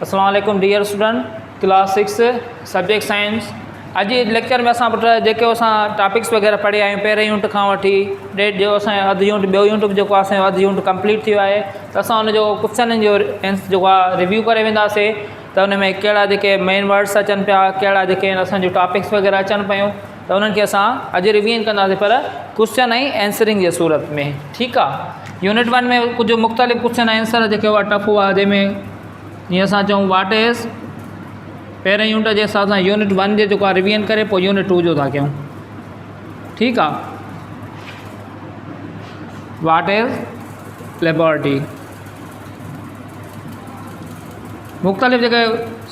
अस्सलाम वालेकुम dear student, class 6 subject science. अॼु लेक्चर में असां पुट जेके असां टॉपिक्स वग़ैरह पढ़िया आहियूं पहिरें यूनिट खां वठी डेट जो असांजो अधु यूनिट ॿियो यूनिट जेको आहे असांजो अधु यूनिट कंप्लीट थियो आहे, त असां हुनजो क्वेश्चननि जो जेको आहे रिव्यू करे वेंदासीं। त हुन में कहिड़ा जेके मेन वर्ड्स अचनि पिया, कहिड़ा जेके असांजो टॉपिक्स वग़ैरह अचनि पियूं, त उन्हनि खे असां अॼु रिवीजन कंदासीं, पर क्वेश्चन ऐं एंसरिंग जे सूरत में। ठीकु आहे। यूनिट 1 में कुझु मुख़्तलिफ़ क्वेश्चन आंसर जेके हुआ टफ हुआ, जंहिंमें जीअं असां चऊं वाट इज़, पहिरें यूनिट जे हिसाब सां यूनिट 1 जे जेको आहे रिवीजन करे पोइ यूनिट 2 जो था कयूं। ठीकु आहे। वाट इज़ लेबोरेटरी, मुख़्तलिफ़ जेके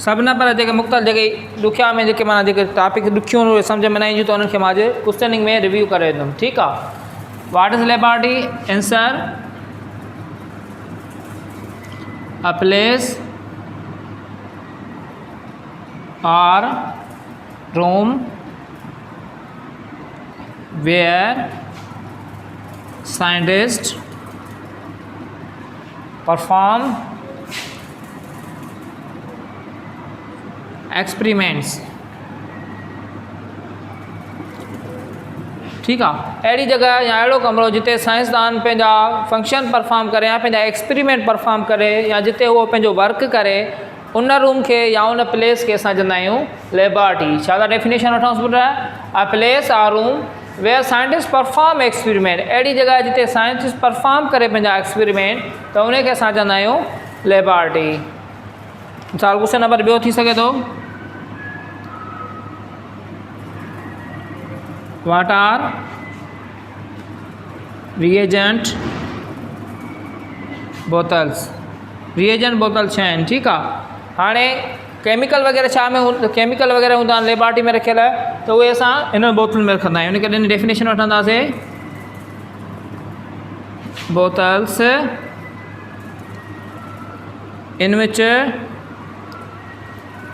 सभु न पर जेके मुख़्तलिफ़ जेके ॾुखिया में जेके माना जेके टॉपिक ॾुखियूं सम्झ में न ईंदियूं, त उन्हनि खे मां अॼु क्वेश्चनिंग में रिव्यू करे वेंदुमि। ठीकु आहे। वाट is laboratory, answer a place or room where scientists perform experiments। ठीक है। अड़ी जगह या अड़ो कमरो जिते साइंसदान पंहिंजा फंक्शन परफॉर्म करे या पंहिंजा एक्सपेरिमेंट परफॉर्म करे, या जिते वो पंहिंजो वर्क करे, उन रूम के या उन प्लेस के असां चवंदा आहियूं लेबोरेटरी। छा था डेफिनेशन वठूंसि पुट? A place or room where scientist perform experiment. अहिड़ी जगह जिते साइंटिस्ट परफॉर्म करे पंहिंजा एक्सपेरिमेंट, त उनखे असां चवंदा आहियूं लेबोरेटरी। मिसाल क्वेश्चन नंबर ॿियो थी सघे थो, what are reagent bottles. Reagent बोतल छा आहिनि? ठीकु आहे। हाणे केमिकल वग़ैरह छा में केमिकल वग़ैरह हूंदा आहिनि लेबोरेटरी में रखियल, त उहे असां इन बोतल में रखंदा आहियूं। उनखे इन डेफिनेशन वठंदासीं, bottles in which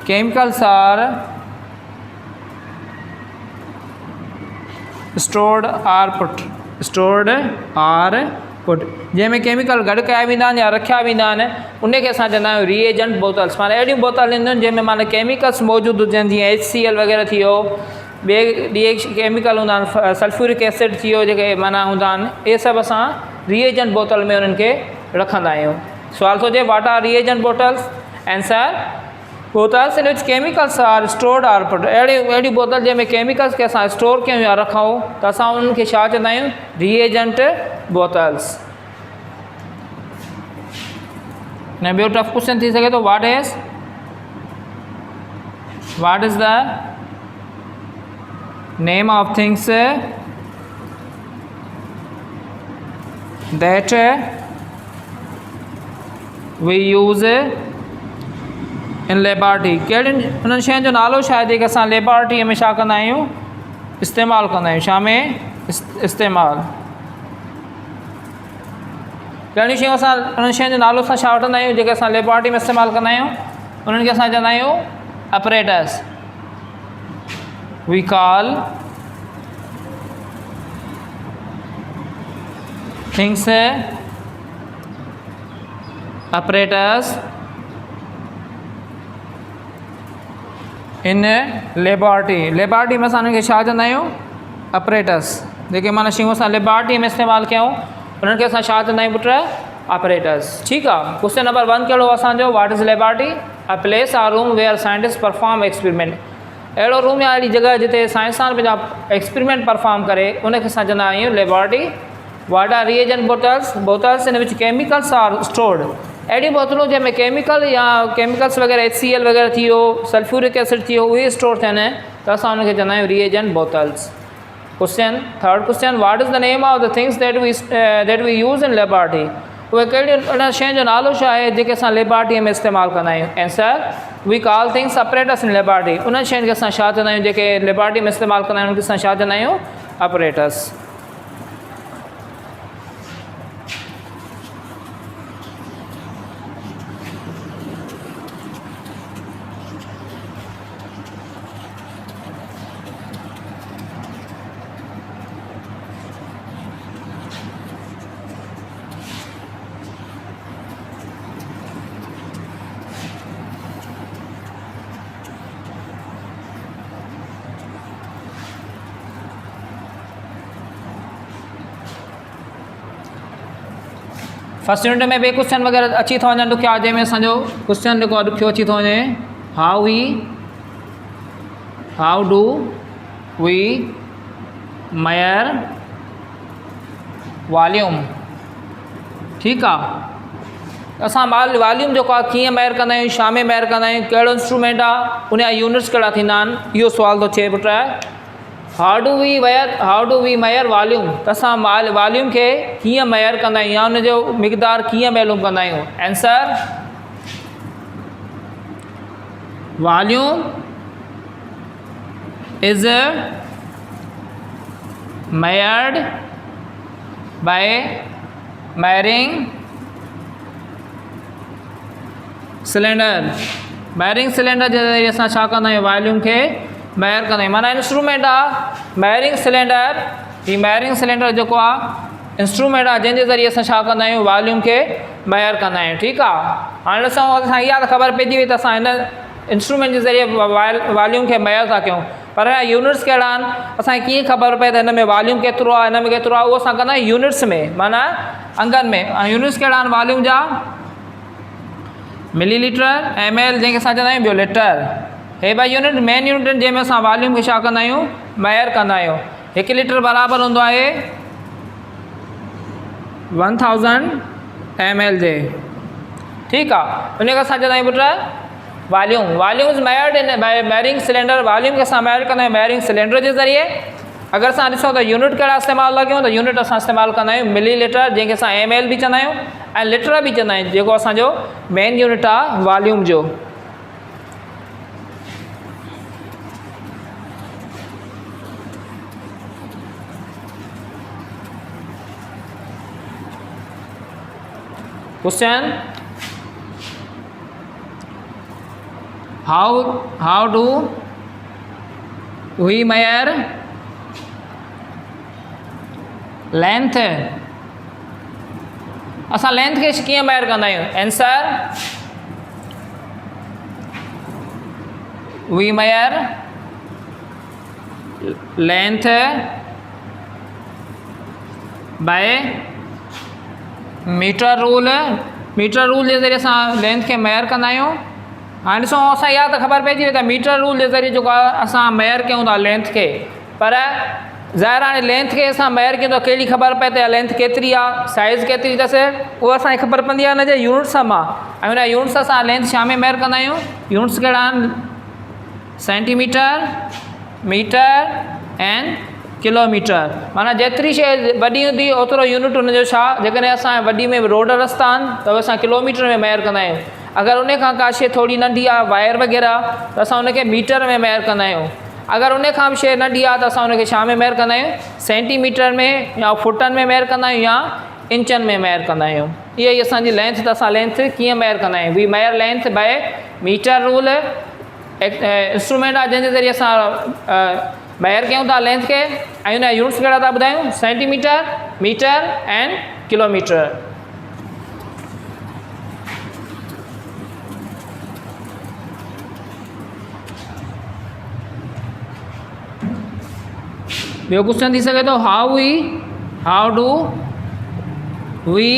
chemicals are stored or put, जंहिंमें केमिकल गॾु कया वेंदा आहिनि या रखिया वेंदा आहिनि, उनखे असां चवंदा आहियूं रिएजेंट बोतल्स। माना अहिड़ियूं बोतल ईंदियूं आहिनि जंहिंमें माना केमिकल्स मौजूदु हुजनि, जीअं HCl वग़ैरह थी वियो, ॿिए केमिकल हूंदा आहिनि, सल्फ्यूरिक एसिड थी वियो, जेके माना हूंदा आहिनि, इहे सभु असां रिएजेंट बोतल में उन्हनि खे रखंदा आहियूं। सुवाल थो अचे, what are reagent bottles? Answer bottles in which chemicals are stored or put. अहिड़ी बोतल जंहिंमें केमिकल्स खे असां स्टोर कयूं या रखूं, त असां उन्हनि खे छा चवंदा आहियूं? Reagent bottles. न ॿियो टफ क्वेश्चन थी सघे थो, what is the name of things that we use in laboratory. कहिड़ियुनि उन्हनि शयुनि जो नालो छा आहे जेके असां लेबोरेटरीअ में छा कंदा आहियूं? इस्तेमालु कंदा आहियूं। छा में इस्तेमालु? कहिड़ियूं शयूं असां उन्हनि शयुनि जो नालो असां छा वठंदा आहियूं जेके असां लेबोरेटरी में इस्तेमालु कंदा आहियूं? उन्हनि खे असां चवंदा आहियूं apparatus. We call things apparatus in laboratory. Laboratory में असां उन्हनि खे छा चवंदा आहियूं? अपरेटस। जेके माना शयूं असां लेबोरेटरी में इस्तेमालु कयूं, उन्हनि खे असां छा चवंदा आहियूं पुट? ऑपरेटर्स। ठीकु आहे। क्वेश्चन नंबर 1 कहिड़ो असांजो? What is laboratory? A place or room where scientist perform experiment. अहिड़ो रूम या अहिड़ी जॻह जिते साइंसदान पंहिंजा एक्सपेरिमेंट परफॉर्म करे, उनखे असां चवंदा आहियूं laboratory. What are reagent bottles? Bottles in which chemicals are stored. अहिड़ियूं बोतलूं जंहिंमें केमिकल या केमिकल्स वग़ैरह HCl वग़ैरह थी वियो, सल्फ्यूरिक एसिड थी वियो, उहे स्टोर थियनि, त असां उनखे चवंदा आहियूं reagent bottles. Question third question, what is the name of the things that we use in laboratory. उहे कहिड़ियूं उन शयुनि जो नालो छा आहे जेके असां लेबोरेटरीअ में इस्तेमालु कंदा आहियूं? Answer we call things apparatus in laboratory. उन शयुनि खे असां छा चवंदा आहियूं जेके लेबोरेटरी में इस्तेमालु कंदा आहियूं, उनखे असां छा चवंदा आहियूं? अपरेटस। फर्स्ट यूनिट में बि क्वेश्चन वग़ैरह अची थो वञनि ॾुखिया, जंहिंमें असांजो क्वेश्चन जेको आहे ॾुखियो अची थो वञे, how do we measure volume. ठीकु आहे, असां वॉल्यूम जेको आहे कीअं मेयर कंदा आहियूं, छा में मेयर कंदा आहियूं, कहिड़ो इंस्ट्रूमेंट आहे, उन जा यूनिट्स कहिड़ा थींदा आहिनि, इहो सुवाल थो थिए पुट। How do we measure volume, त असां वॉल्यूम खे कीअं मेयर कंदा आहियूं या उनजो मिक़दार कीअं मालूम कंदा आहियूं। Answer, volume is measured by measuring cylinder। Measuring cylinder जे ज़रिए असां छा कंदा आहियूं, वॉल्यूम खे मेयर कंदा आहियूं। माना इंस्ट्रूमेंट आहे मेयरिंग सिलेंडर, ही मेयरिंग सिलेंडर जेको आहे इंस्ट्रूमेंट आहे जंहिंजे ज़रिए असां छा कंदा आहियूं, वॉल्यूम खे मेयर कंदा आहियूं। ठीकु आहे, हाणे ॾिसूं असां इहा त ख़बर पइजी वई त असां हिन इंस्ट्रूमेंट जे ज़रिए वॉल्यूम खे मेयर था कयूं, पर यूनिट्स कहिड़ा आहिनि, असांखे कीअं ख़बर पए त हिन में वॉल्यूम केतिरो आहे, हिन में केतिरो आहे, उहो असां कंदा आहियूं यूनिट्स में, माना अंगनि में। यूनिट्स कहिड़ा आहिनि वॉल्यूम जा, मिलीलीटर, ml जंहिंखे असां चवंदा आहियूं, ॿियो लीटर। हे ॿ यूनिट मेन यूनिट आहिनि जंहिंमें असां वॉल्यूम खे छा कंदा आहियूं, मेयर कंदा आहियूं। 1 लीटर बराबरि हूंदो आहे 1000 ml जे। ठीकु आहे, उनखे असां चवंदा आहियूं put volume is मेयर्ड in by मेयरिंग cylinder. Volume खे असां मेयर कंदा आहियूं मेयरिंग सिलेंडर जे ज़रिए। अगरि असां ॾिसूं त यूनिट कहिड़ा इस्तेमालु था कयूं, त यूनिट असां इस्तेमालु कंदा आहियूं मिलीलीटर, जंहिंखे असां ml बि चवंदा आहियूं, ऐं लीटर बि चवंदा आहियूं, जेको असांजो मेन यूनिट आहे वॉल्यूम जो। Question, how do we measure length। असां लेंथ खे कीअं मेयर कंदा आहियूं। Answer, we measure length by metre rule जे ज़रिए असां लेंथ खे मेयर कंदा आहियूं। हाणे ॾिसो असां इहा त ख़बर पइजी वई त मीटर रूल जे ज़रिए जेको आहे असां मेयर कयूं था लेंथ खे, पर ज़ाहिर हाणे लेंथ खे असां मेयर कयूं त कहिड़ी ख़बर पए त लेंथ केतिरी आहे, साइज़ केतिरी अथसि, उहा असांखे ख़बर पवंदी आहे हुनजे यूनिट्स मां। ऐं हुन यूनिट्स असां लेंथ छा में मेयर कंदा आहियूं, यूनिट्स कहिड़ा आहिनि, सेंटीमीटर, मीटर एंड किलोमीटर। माना जेतिरी शइ वॾी हूंदी ओतिरो यूनिट हुनजो छा, जेकॾहिं असां वॾी में रोड रस्ता आहिनि त असां किलोमीटर में मेयर कंदा आहियूं। अगरि उन खां का शइ थोरी नंढी आहे, वायर वग़ैरह, त असां उनखे मीटर में मेयर कंदा आहियूं। अगरि उन खां बि शइ नंढी आहे त असां उनखे छा में मेयर कंदा आहियूं, सेंटीमीटर में या फुटनि में मेयर कंदा आहियूं या इंचनि में मेयर कंदा आहियूं। इहा ई असांजी लेंथ, त असां लेंथ कीअं मेयर कंदा आहियूं, we measure length by metre rule. Instrument आहे जंहिंजे ज़रिए असां मेयर कयूं था लेंथ खे, ऐं हुन जा यूनिट्स कहिड़ा था ॿुधायूं, सेंटीमीटर, मीटर एंड किलोमीटर। ॿियो क्वेश्चन थी सघे थो, how do we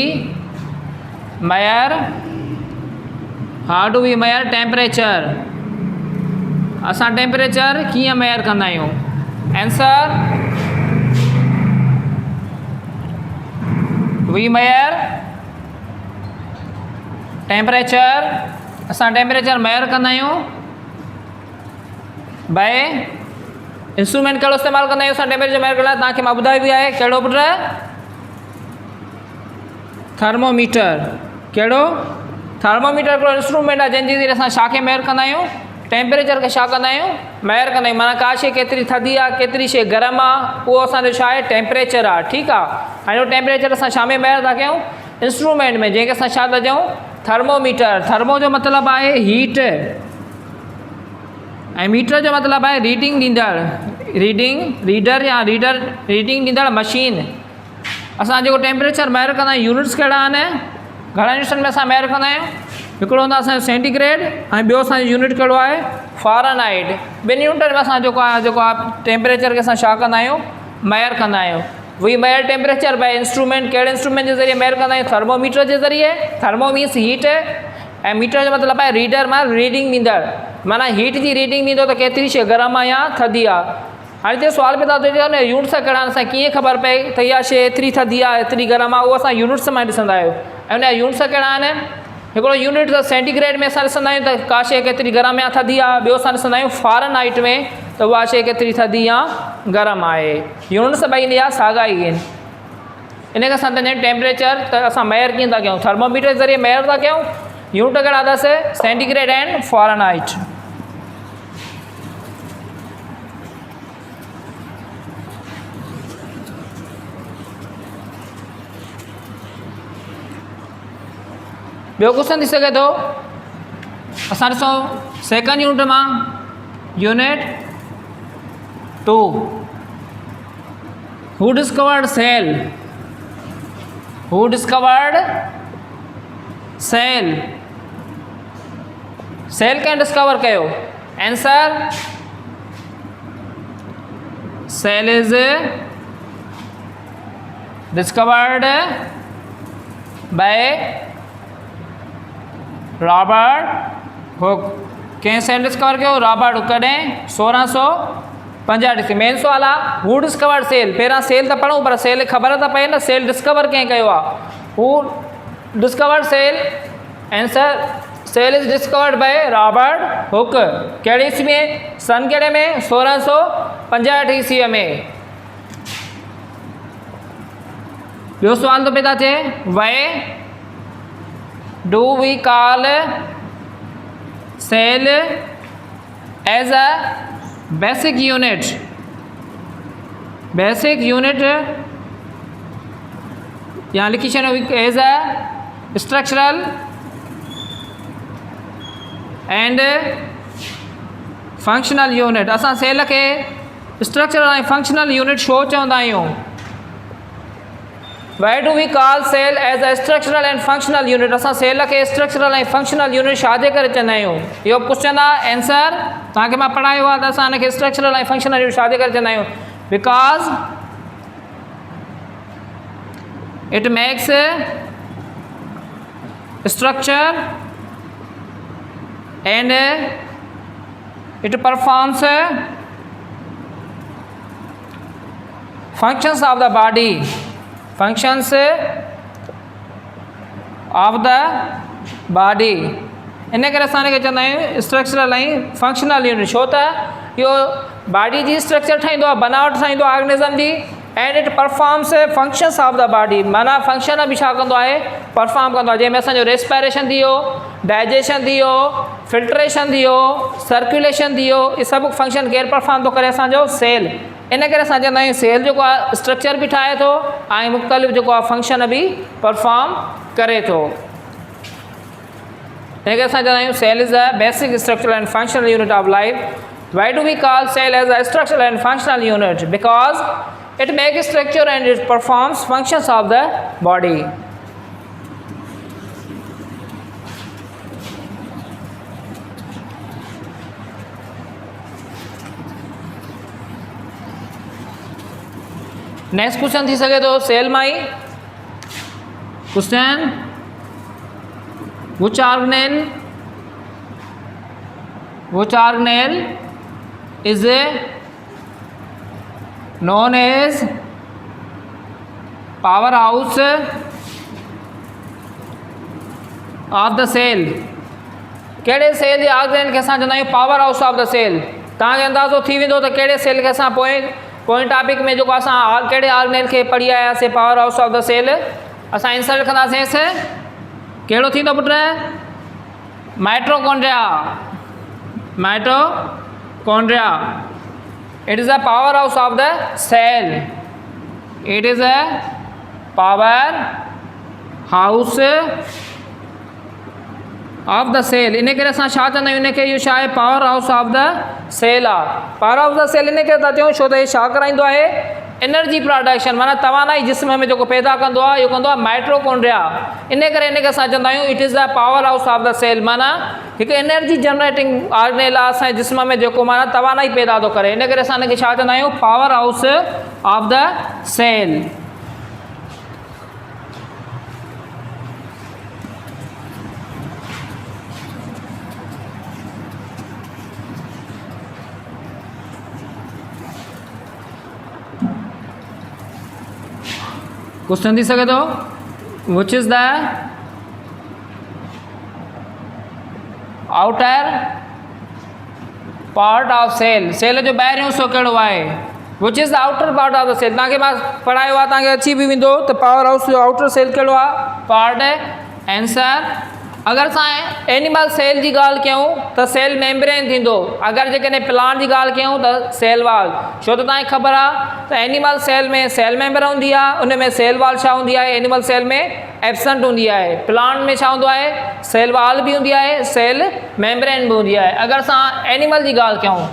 measure temperature. असां टेम्परेचर कीअं मेयर कंदा आहियूं। आंसर, वी मेयर टेम्परेचर, असां टेम्परेचर मेयर कंदा आहियूं बाय इंस्ट्रूमेंट। कहिड़ो इस्तेमालु कंदा आहियूं असां टेम्परेचर मेयर करण लाइ, तव्हांखे मां ॿुधायो बि आहे, कहिड़ो पुट, थर्मोमीटर। कहिड़ो, थर्मोमीटर हिकिड़ो इंस्ट्रूमेंट आहे जंहिंजे ज़रिए असां छा खे मेयर कंदा आहियूं, टेम्परेचर खे छा कंदा आहियूं, मेयर कंदा आहियूं। माना का शइ केतिरी थधी आहे, केतिरी शइ गरम आहे, उहो असांजो छा आहे, टेम्परेचर आहे। ठीकु आहे, हाणे उहो टेम्परेचर असां छा में मेयर था कयूं, इंस्ट्रूमेंट में, जंहिंखे असां छा था चऊं, थर्मोमीटर। थर्मो जो मतिलबु आहे हीट, ऐं मीटर जो मतिलबु आहे रीडिंग ॾींदड़, रीडिंग ॾींदड़ मशीन। असां जेको टेम्परेचर मेयर कंदा आहियूं, यूनिट्स कहिड़ा आहिनि, घणा यूनिट्सनि में असां मेयर कंदा आहियूं, हिकिड़ो हूंदो आहे असांजो सेंटीग्रेड, ऐं ॿियो असांजो यूनिट कहिड़ो आहे, फ़ारेनहाइट। ॿिनि यूनिटनि में असां जेको आहे टेम्परेचर खे असां छा कंदा आहियूं, मेयर कंदा आहियूं। We measure temperature by instrument, कहिड़े इंस्ट्रूमेंट जे ज़रिए मेयर कंदा आहियूं? थर्मोमीटर जे ज़रिए। थर्मो मीन्स हीट ऐं मीटर जो मतिलबु आहे रीडर मां रीडिंग ॾींदड़, माना हीट जी रीडिंग ॾींदो त केतिरी शइ गरम आहे या थधी आहे। हाणे हिते सुवाल पैदा थो थिए न यूनिट सां कहिड़ा असां कीअं ख़बर पए त इहा शइ एतिरी थधी आहे एतिरी गरम आहे, उहो असां यूनिट्स मां ॾिसंदा आहियूं। ऐं उनजा यूनिट्स कहिड़ा आहिनि? हिकिड़ो यूनिट त सेंटीग्रेड में असां ॾिसंदा आहियूं त का शइ केतिरी गरम या थधी आहे, ॿियो असां ॾिसंदा आहियूं फ़ारेनहाइट में त उहा शइ केतिरी थधी या गरम आहे। यूनिट्स ॿई जा साॻा ई आहिनि। इन खे असां चवंदा आहियूं टेम्परेचर, त असां मेयर कीअं था कयूं? थर्मोमीटर जे ज़रिए मेयर था कयूं। यूनिट कहिड़ा अथसि? Centigrade and Fahrenheit. ॿियो क्वेश्चन थी सघे थो, असां ॾिसूं सेकंड यूनिट मां unit 2 who discovered cell, who discovered cell, cell कंहिं डिस्कवर कयो? Answer cell is discovered by Robert Hooke. कंहिं सेल डिस्कवर कयो? रॉबर्ट हुक कॾहिं? 1665। मेन सुवाल आहे हू डिस्कवर्ड सेल। पहिरां सेल त पढ़ूं पर सेल ख़बर त पए न सेल डिस्कवर कंहिं कयो आहे। Who discovered cell, answer cell is discovered by Robert Hooke. कहिड़ी ईस्वी में? सन कहिड़े में? 1665 ईस्वीअ में। ॿियो सुवाल थो पैदा थिए, Y do we call cell as a basic unit? Basic unit यहाँ लिखी छॾियो as a structural and functional unit। असां सेल खे structural ऐं functional unit छो चवंदा आहियूं? Why do we call cell as a structural and functional unit? असां सेल खे structural ऐं functional unit छा जे करे चवंदा आहियूं? इहो क्वेश्चन आहे। आंसर तव्हांखे मां पढ़ायो आहे त असां हिनखे structural ऐं functional unit छा जे करे चवंदा आहियूं? Because it makes structure and it performs functions of the body, functions of the body। इन करे असां हिनखे चवंदा आहियूं स्ट्रक्चरल ऐं फंक्शनल यूनिट। छो त इहो बॉडी जी स्ट्रक्चर ठाहींदो आहे, बनावट ठाहींदो आहे ऑर्गेनिज़म जी, and it performs functions of the body, माना फंक्शन बि छा कंदो आहे? परफॉर्म कंदो आहे। जंहिंमें असांजो रेस्पायरेशन थी वियो, डाइजेशन थी वियो, फिल्ट्रेशन थी वियो, सर्कुलेशन थी वियो, इहे सभु फंक्शन केरु परफॉर्म थो करे? असांजो सेल। इन करे असां चवंदा आहियूं सेल जेको आहे स्ट्रक्चर बि ठाहे थो ऐं मुख़्तलिफ़ जेको आहे फंक्शन बि परफॉर्म करे थो। इन करे असां चवंदा आहियूं cell is a basic structural and functional unit of life. Why do we call cell as a structural and functional unit? Because it makes structure and it performs functions of the body। Next question थी सके तो sell my question, which organelle is known as powerhouse of the cell? कहिड़े cell जे organelle खे असां चवंदा आहियूं power house of the cell? तव्हांखे अंदाज़ो थी वेंदो त कहिड़े सेल खे असां पोइ टॉपिक में जेको असां कहिड़े ऑर्गेनल खे पढ़ी आयासीं power house of the cell. असां आंसर लिखंदासीं कहिड़ो थींदो पुट? Mitochondria. Mitochondria it is a powerhouse of the cell, it is a powerhouse of the cell। इन करे असां छा चवंदा आहियूं? इन खे इहो छा आहे? Power house of the cell आहे। Power house of the cell इन करे था चऊं छो त इहो छा कराईंदो आहे? एनर्जी प्रोडक्शन, माना तवानाई जिस्म में जेको पैदा कंदो आहे इहो कंदो आहे माइटोकॉन्ड्रिया। इन करे इनखे असां चवंदा आहियूं it is the power house of the cell, माना हिकु एनर्जी जनरेटिंग ऑर्गेनल आहे असांजे जिस्म में जेको माना तवानाई पैदा थो करे। इन करे असां हिनखे छा चवंदा आहियूं? Power house of the cell. Question थी सके तो which is the outer part of cell, cell जो ॿाहिरियों हिसो कहिड़ो आहे, which is the outer part of the cell. तव्हांखे मां पढ़ायो आहे, तव्हांखे अची बि वेंदो त पावर हाउस जो आउटर सेल कहिड़ो आहे, पार्ट आंसर। अगरि असां एनिमल सेल जी ॻाल्हि कयूं त सेल मेम्ब्रेन थींदो, अगरि जेकॾहिं प्लांट जी ॻाल्हि कयूं त सेल वाल। छो त तव्हांखे ख़बर आहे त एनिमल सेल में सेल मेम्बर हूंदी आहे, उन में सेल वाल छा हूंदी आहे, एनिमल सेल में एब्सेंट हूंदी आहे। प्लांट में छा हूंदो आहे, सेल वाल बि हूंदी आहे, सेल मेम्ब्रेन बि हूंदी आहे। अगरि असां एनिमल जी ॻाल्हि कयूं,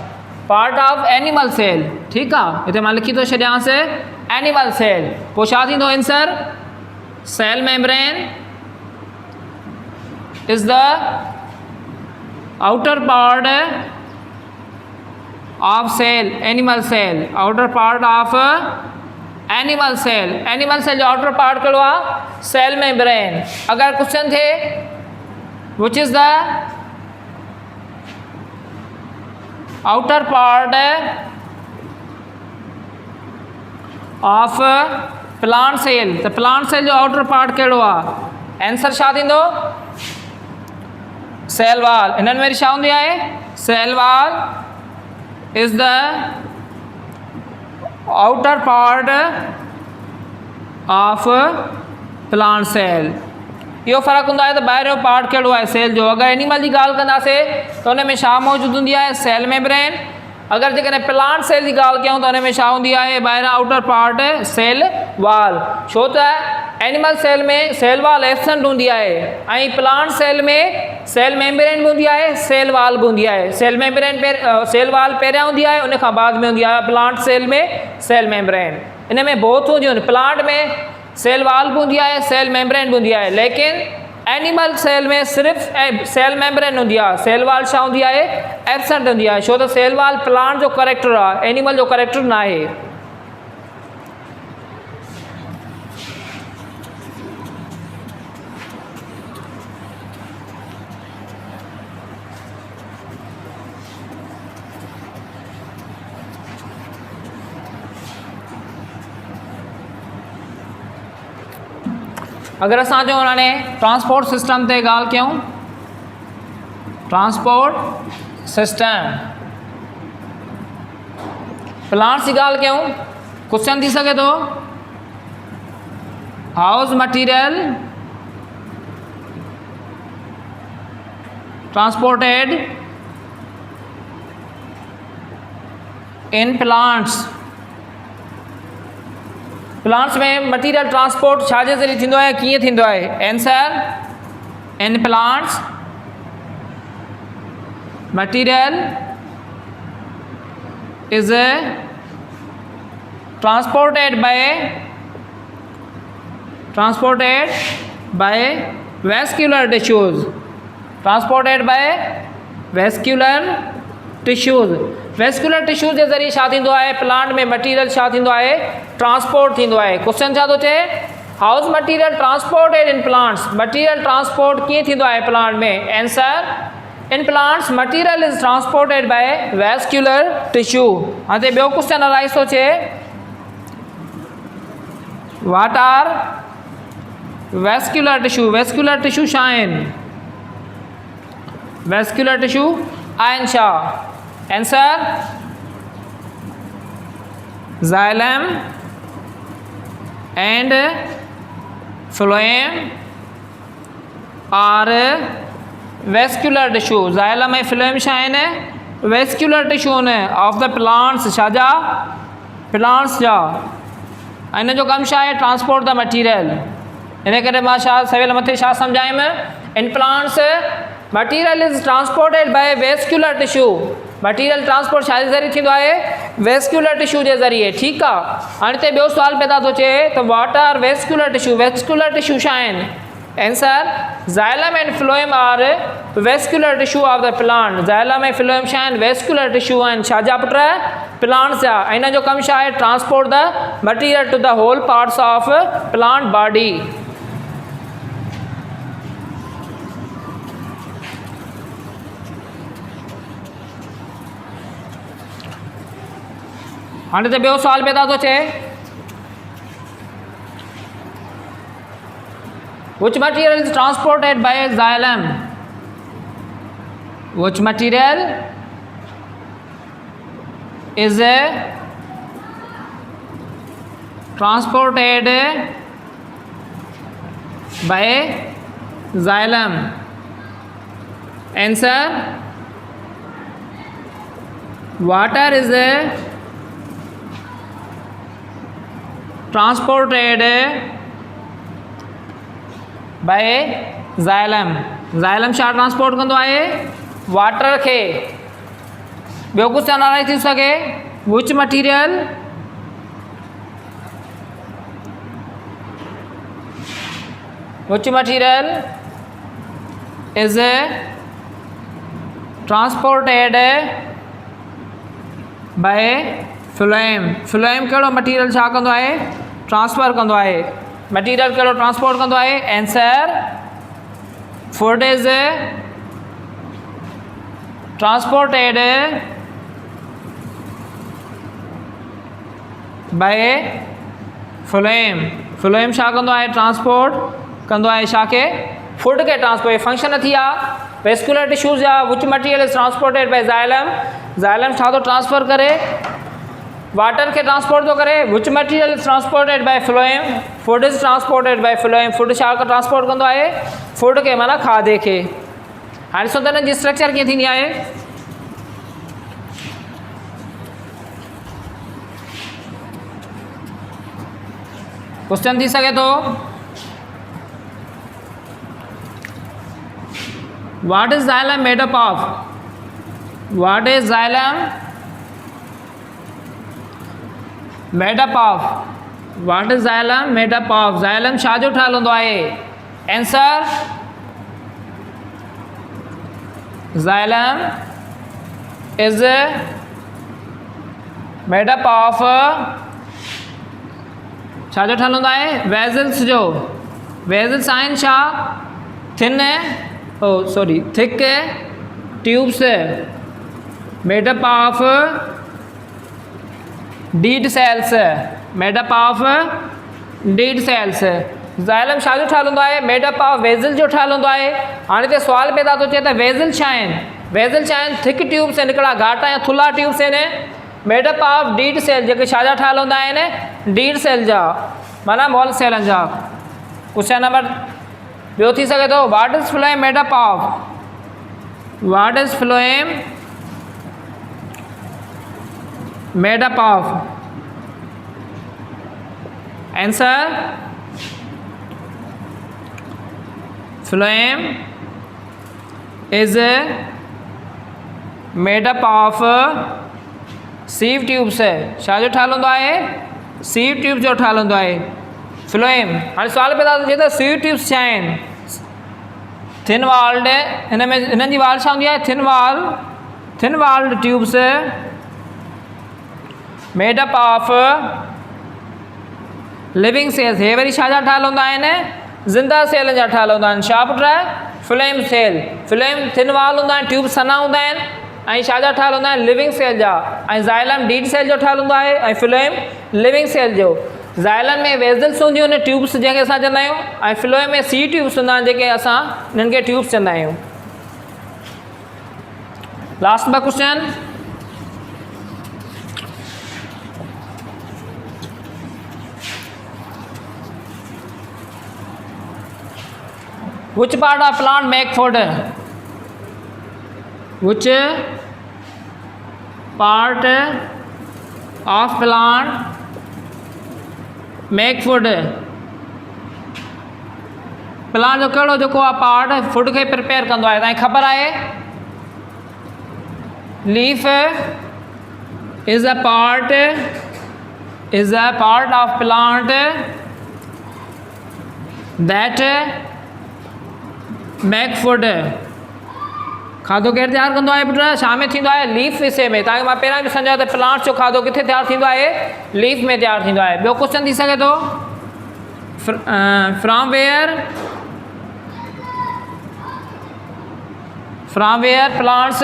पार्ट ऑफ एनिमल सेल, ठीकु आहे, हिते मां लिखी थो छॾियांसि एनिमल सेल। पोइ छा थींदो answer, cell membrane is the outer part of cell, animal cell, outer part of animal cell। animal cell जो outer part कहिड़ो आहे, cell membrane। अगर क्वेश्चन थे which is the outer part of plant cell, त plant cell जो outer part कहिड़ो आहे, answer छा थींदो, सेल वाल। इन्हनि में छा हूंदी आहे, cell wall is the outer part of plant cell. इहो फ़र्क़ु हूंदो आहे त ॿाहिरियों पार्ट कहिड़ो आहे सेल जो। अगरि एनिमल जी ॻाल्हि कंदासीं त हुन में छा मौजूदु हूंदी आहे, सेल मेम्ब्रेन। अगरि जेकॾहिं प्लांट सेल जी ॻाल्हि कयूं त हुन में छा हूंदी आहे, ॿाहिरां आउटर पार्ट सेल वाल। छो त एनिमल सेल में सेल वाल एब्सेंट हूंदी आहे, ऐं प्लांट सेल में सेल मेम्ब्रेन बि हूंदी आहे, सेल वाल बि हूंदी आहे। सेल मेम्ब्रेन सेल वाल पहिरियां हूंदी आहे, उन खां बाद में हूंदी आहे प्लांट सेल में सेल मेम्ब्रेन। इन में बोथ हूंदियूं आहिनि, प्लांट में सेल वाल बि हूंदी आहे, सेल मेम्ब्रेन बि हूंदी आहे, लेकिन एनिमल सेल में सिर्फ़ु सेल मेम्ब्रेन हूंदी आहे, सेल वाल छा हूंदी आहे, एब्सेंट हूंदी आहे। छो त सेल वाल प्लांट जो करेक्टर आहे, एनिमल जो करेक्टर न आहे। अगर असां जो हाणे ट्रांसपोर्ट सिस्टम ते ॻाल्हि कयूं, ट्रांसपोर्ट सिस्टम प्लांट्स जी ॻाल्हि कयूं, क्वेश्चन थी सघे थो how's material transported in plants. Plants में मटीरियल ट्रांसपोर्ट छा जे ज़रिए थींदो आहे, कीअं थींदो आहे, answer in plants material is transported by vascular tissues, transported by vascular tissues. Vascular tissues जे ज़रिए छा थींदो आहे, प्लांट में मटीरियल छा थींदो आहे, ट्रांसपोर्ट थींदो आहे। क्वेश्चन छा थो चए, how is material transported in plants, material transport कीअं थींदो आहे प्लांट में, answer in plants material is transported by vascular tissue. हाणे ॿियो क्वेश्चन अराइज़ थो चए, what are vascular tissue, vascular tissue छा आहिनि, वेस्क्यूलर टिश्यू आहिनि छा, answer xylem and phloem are vascular tissue। xylem ऐं phloem छा आहिनि, vascular tissue आहिनि ऑफ द प्लांट्स, छा जा, प्लांट्स जा। इन जो कमु छा आहे, ट्रांसपोर्ट द मटीरियल। इन करे मां छा सवेल मथे छा सम्झायमि, in plants material is transported by vascular tissue. Material transport छा जे ज़रिए थींदो आहे, वेस्क्यूलर टिश्यू जे ज़रिए। ठीकु आहे, हाणे हिते ॿियो सुवाल पैदा थो थिए त what are vascular tissue, vascular tissue छा आहिनि, answer xylem and phloem are vascular tissue of the plant. xylem ऐं phloem छा आहिनि, वेस्क्यूलर टिश्यू आहिनि, छा जा पुट, प्लांट्स जा इन जो कम छा आहे transport the material to the whole parts of plant body. हाणे त ॿियो सुवाल पैदा थो थिए which material is transported by xylem, which material is transported by xylem? Answer: water is transported by xylem। xylem छा ट्रांसपोर्ट कंदो आहे वाटर खे। ॿियो कुझु एनालाइज़ थी सघे which material is transported by phloem। phloem कहिड़ो मटीरियल छा कंदो आहे ट्रांसफर कंदो आहे। मटीरियल कहिड़ो ट्रांसपोर्ट कंदो आहे answer food is transported bye phloem. Phloem छा कंदो आहे ट्रांसपोर्ट कंदो आहे छा खे फूड खे ट्रांसपोर्ट फंक्शन थी आहे वेस्कुलर टिश्यूज़ जा विच material is transported bye xylem. Xylem छा थो ट्रांसफर करे वाटर के ट्रांसपोर्ट तो करे विच material is transported bye phloem. Food is transported bye phloem. Food छा ट्रांसपोर्ट कंदो आहे फूड के माना खाधे के। हाणे ॾिसो त हिन जी स्ट्रक्चर कीअं थींदी आहे क्वेश्चन थी सके तो what is xylem made up of. What is xylem made up of. What is xylem made up of. xylem छा जो ठहियल हूंदो आहे answer xylem is made up of छा जो ठहियल हूंदो आहे वेज़ल्स जो। वेज़ल्स आहिनि छा thin sorry thick tubes made up of dead cells. Made up of dead cells. Xylem छा जो ठहियल हूंदो आहे मेड अप ऑफ वेज़ल जो ठहियल हूंदो आहे। हाणे हिते सुवाल पैदा थो थिए त वेज़ल छा आहिनि। वेज़ल छा आहिनि थिक ट्यूब्स आहिनि हिकिड़ा घाटा या थुल्हा ट्यूब्स आहिनि made up of dead cell जेके छा जा ठहियल हूंदा आहिनि डीड सेल जा माना मॉल सेलनि जा। क्वेश्चन नंबर ॿियो थी सघे थो what is phloem made up of. What is phloem made up of answer phloem is made up of sieve tubes. छा जो ठहियल हूंदो आहे सीव ट्यूब जो ठहियल हूंदो आहे फ्लोएम। हाणे सुवाल पैदा थो थिए त सीव ट्यूब्स छा आहिनि थिन वाल्ड। हिन में हिननि जी वाल छा हूंदी आहे thin walled tubes made up of living cells. हे वरी छा जा ठहियल हूंदा आहिनि ज़िंदा सेल जा ठहियल हूंदा आहिनि। छा पुट phloem cell. Phloem thin wall हूंदा आहिनि ट्यूब सना हूंदा आहिनि ऐं छा जा ठहियल हूंदा आहिनि लिविंग सेल जा। ऐं ज़ाइलम डीड सेल जो ठहियल हूंदो आहे ऐं फ्लोएम लिविंग सेल जो। ज़ाइलम में वेज़ल्स हूंदियूं आहिनि ट्यूब्स जंहिंखे असां चवंदा आहियूं ऐं फ्लोएम में सी ट्यूब्स हूंदा आहिनि जेके असां हिननि खे ट्यूब्स चवंदा आहियूं। लास्ट ॿ question which part of plant make food। which part of plant make food। Plant जो कहिड़ो जेको आहे पार्ट फूड खे प्रिपेयर कंदो आहे तव्हांखे ख़बर आहे leaf is a part of plant that make food। खाधो केरु तयारु कंदो आहे पुट? छा में थींदो आहे? लीफ हिसे में। तव्हांखे मां पहिरां बि सम्झायो त प्लांट्स जो खाधो किथे तयारु थींदो आहे? लीफ में तयारु थींदो आहे। ॿियो क्वेश्चन थी सघे थो from where plants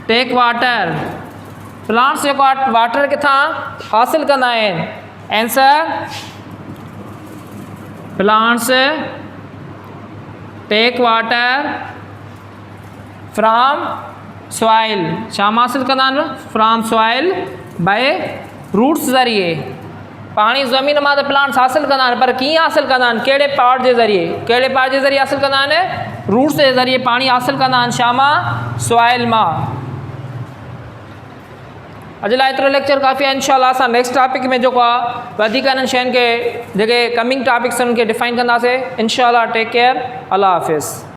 take water. Plants जेको वाटर किथां हासिल कंदा आहिनि? Answer plants take water from soil. छा हासिल कंदा आहिनि? फ्रॉम सॉइल बाय रूट्स ज़रिए। पाणी ज़मीन मां त प्लांट्स हासिल कंदा आहिनि, पर कीअं हासिल कंदा आहिनि? कहिड़े पार्ट जे ज़रिए? कहिड़े पार्ट जे ज़रिए हासिल कंदा आहिनि? रूट्स जे ज़रिए पाणी हासिल कंदा आहिनि। छा मां? सॉइल मां। अॼु लाइ एतिरो लेक्चर काफ़ी आहे। इंशाअल्लाह असां नेक्स्ट टॉपिक में जेको आहे वधीक इन्हनि शयुनि खे जेके कमिंग टॉपिक्स उन्हनि खे डिफाइन कंदासीं। इंशाअल्लाह टेक केयर। अल्लाह हाफ़िज़।